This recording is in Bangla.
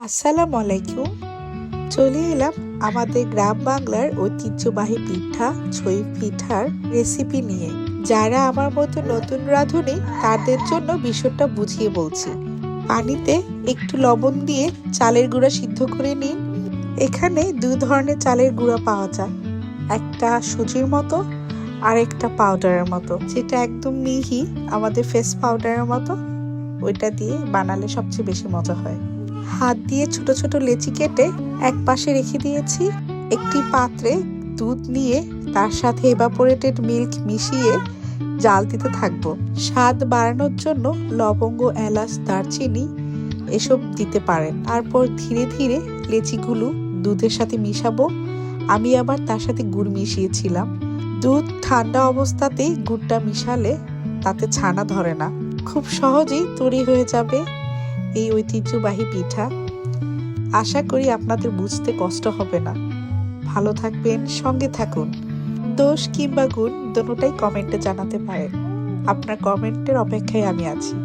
আসসালামু আলাইকুম। চলে এলাম আমাদের গ্রাম বাংলার ঐতিহ্যবাহী পিঠা ছই পিঠার রেসিপি নিয়ে। যারা আমার মতো নতুন রাঁধুনি তাদের জন্য বিষয়টা বুঝিয়ে বলছি। পানিতে একটু লবণ দিয়ে চালের গুঁড়া সিদ্ধ করে নিন। এখানে দুই ধরনের চালের গুঁড়া পাওয়া যায়, একটা সুজির মতো আর একটা পাউডারের মতো। যেটা একদম মিহি আমাদের ফেস পাউডারের মতো, ওইটা দিয়ে বানালে সবচেয়ে বেশি মজা হয়। হাত দিয়ে ছোট ছোট লেচি কেটে এক পাশে রেখে দিয়েছি। একটি পাত্রে দুধ নিয়ে তার সাথে এভাপোরেটেড মিল্ক মিশিয়ে জাল দিতে থাকবো। স্বাদ বাড়ানোর জন্য লবঙ্গ, এলাচ, দারচিনি এসব দিতে পারেন। তারপর ধীরে ধীরে লেচিগুলো দুধের সাথে মিশাবো। আমি আবার তার সাথে গুড় মিশিয়েছিলাম। দুধ ঠান্ডা অবস্থাতেই গুড়টা মিশালে তাতে ছানা ধরে না। খুব সহজেই তৈরি হয়ে যাবে এই ঐতিহ্যবাহী পিঠা। আশা করি আপনাদের বুঝতে কষ্ট হবে না। ভালো থাকবেন, সঙ্গে থাকুন। দোষ কিংবা গুণ দুটোটাই কমেন্টে জানাতে পারেন। আপনার কমেন্টের অপেক্ষায় আমি আছি।